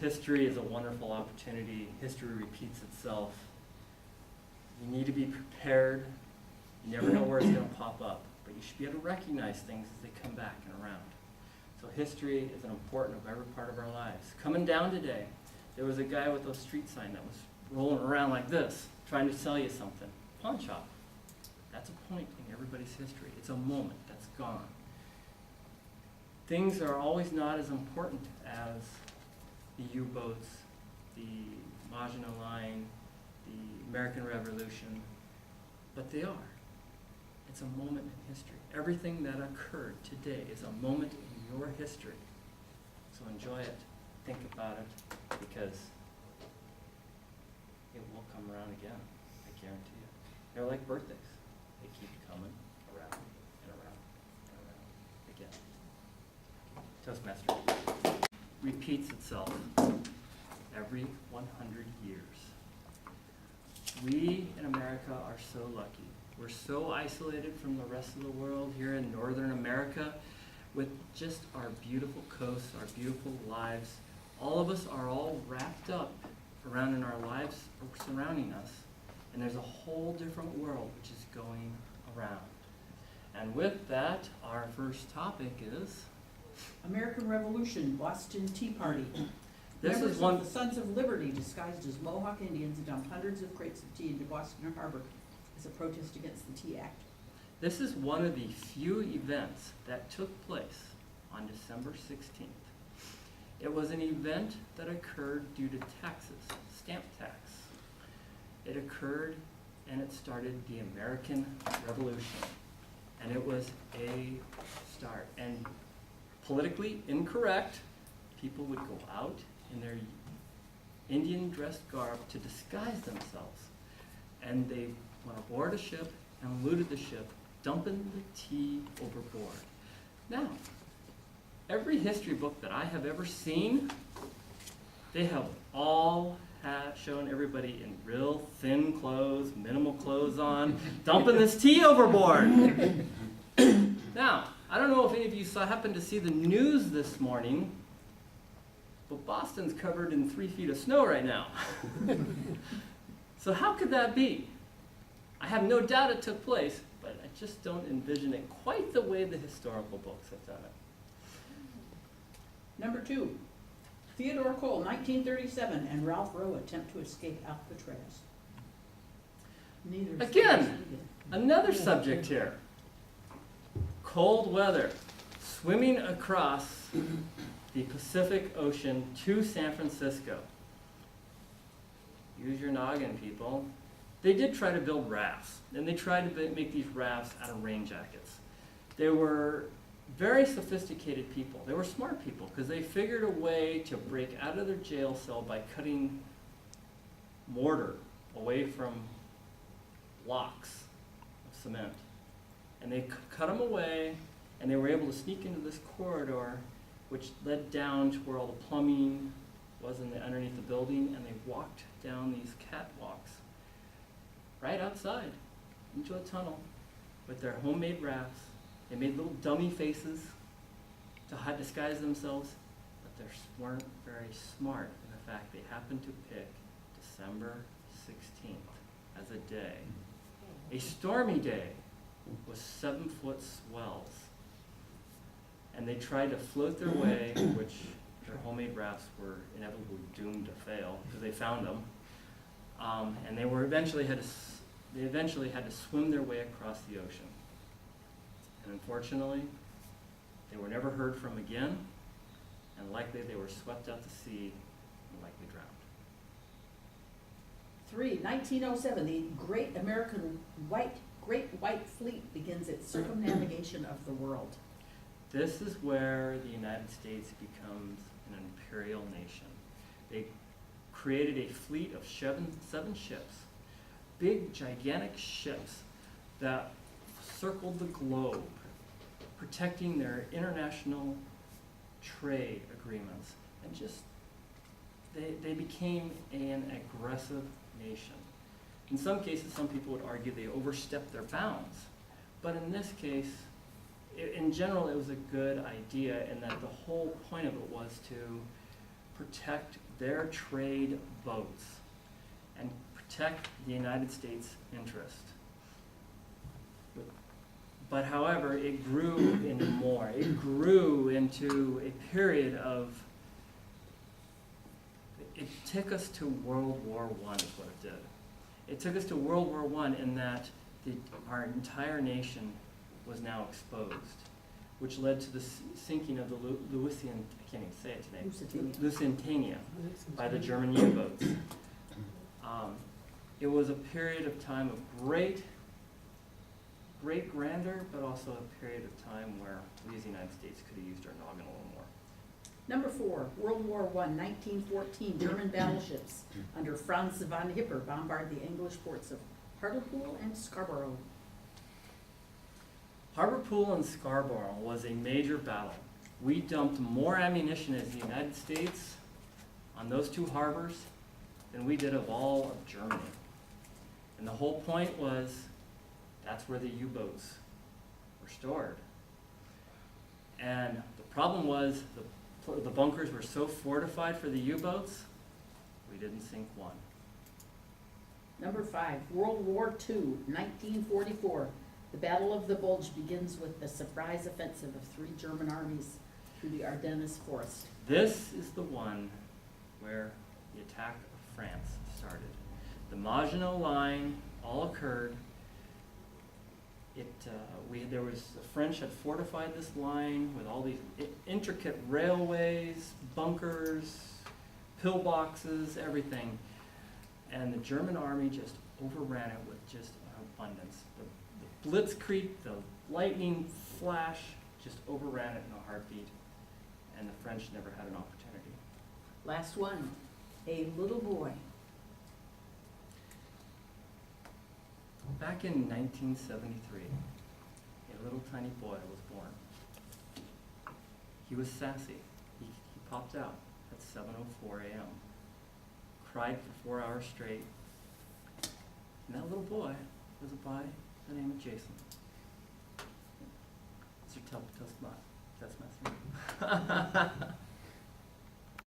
history is a wonderful opportunity. History repeats itself. You need to be prepared. You never know where it's going to pop up, but you should be able to recognize things as they come back and around. So history is an important of every part of our lives. Coming down today, there was a guy with a street sign that was rolling around like this, trying to sell you something. Pawn shop. That's a point in everybody's history. It's a moment that's gone. Things are always not as important as the U-boats, the Maginot Line, the American Revolution, but they are. It's a moment in history. Everything that occurred today is a moment in your history. So enjoy it, think about it, because it will come around again, I guarantee you. They're like birthdays. They keep coming around and around and around again. Toastmaster repeats itself every 100 years. We in America are so lucky. We're so isolated from the rest of the world here in Northern America with just our beautiful coasts, our beautiful lives. All of us are all wrapped up around in our lives surrounding us, and there's a whole different world which is going around. And with that, our first topic is American Revolution, Boston Tea Party. this Members is one. of the Sons of Liberty, disguised as Mohawk Indians, dumped hundreds of crates of tea into Boston Harbor as a protest against the Tea Act. This is one of the few events that took place on December 16th. It was an event that occurred due to taxes, stamp tax. It occurred and it started the American Revolution. And it was a start. And politically incorrect, people would go out in their Indian dressed garb to disguise themselves. And they went aboard a ship and looted the ship, dumping the tea overboard. Now, every history book that I have ever seen, they have all shown everybody in real thin clothes, minimal clothes on, dumping this tea overboard. Now, I don't know if any of you happened to see the news this morning, but Boston's covered in 3 feet of snow right now. So how could that be? I have no doubt it took place, but I just don't envision it quite the way the historical books have done it. Number 2, Theodore Cole, 1937, and Ralph Rowe attempt to escape Alcatraz. Neither Again, another subject here. Cold weather, swimming across the Pacific Ocean to San Francisco. Use your noggin, people. They did try to build rafts, and they tried to make these rafts out of rain jackets. They were very sophisticated people. They were smart people because they figured a way to break out of their jail cell by cutting mortar away from blocks of cement. And they cut them away, and they were able to sneak into this corridor which led down to where all the plumbing was underneath the building, and they walked down these catwalks right outside into a tunnel with their homemade rafts. They made little dummy faces to disguise themselves, but they weren't very smart in the fact they happened to pick December 16th as a day. A stormy day with 7-foot swells. And they tried to float their way, which their homemade rafts were inevitably doomed to fail because they found them. And they eventually had to swim their way across the ocean. And unfortunately, they were never heard from again, and likely they were swept out to sea and likely drowned. 3, 1907, the Great White Fleet begins its circumnavigation of the world. This is where the United States becomes an imperial nation. They created a fleet of seven ships, big, gigantic ships that circled the globe, protecting their international trade agreements, and just they became an aggressive nation. In some cases, some people would argue they overstepped their bounds, but in this case, in general, it was a good idea in that the whole point of it was to protect their trade boats and protect the United States interest. But however, it grew into more. It grew into a period of, it took us to World War I is what it did. It took us to World War I in that our entire nation was now exposed, which led to the sinking of the I can't even say it today, Lusitania by the German U-boats. It was a period of time of great grandeur, but also a period of time where we as the United States could have used our noggin a little more. Number 4, World War I, 1914, German battleships under Franz von Hipper bombard the English ports of Hartlepool and Scarborough. Hartlepool and Scarborough was a major battle. We dumped more ammunition as the United States on those two harbors than we did of all of Germany. And the whole point was, that's where the U-boats were stored. And the problem was, the bunkers were so fortified for the U-boats, we didn't sink one. Number 5, World War II, 1944. The Battle of the Bulge begins with the surprise offensive of 3 German armies through the Ardennes forest. This is the one where the attack of France started. The Maginot Line all occurred. The French had fortified this line with all these intricate railways, bunkers, pillboxes, everything. And the German army just overran it with just an abundance. The blitzkrieg, the lightning flash, just overran it in a heartbeat. And the French never had an opportunity. Last one, a little boy. Back in 1973, a little tiny boy was born. He was sassy. He popped out at 7:04 a.m., cried for 4 hours straight, and that little boy was a boy by the name of Jason. It's your test my.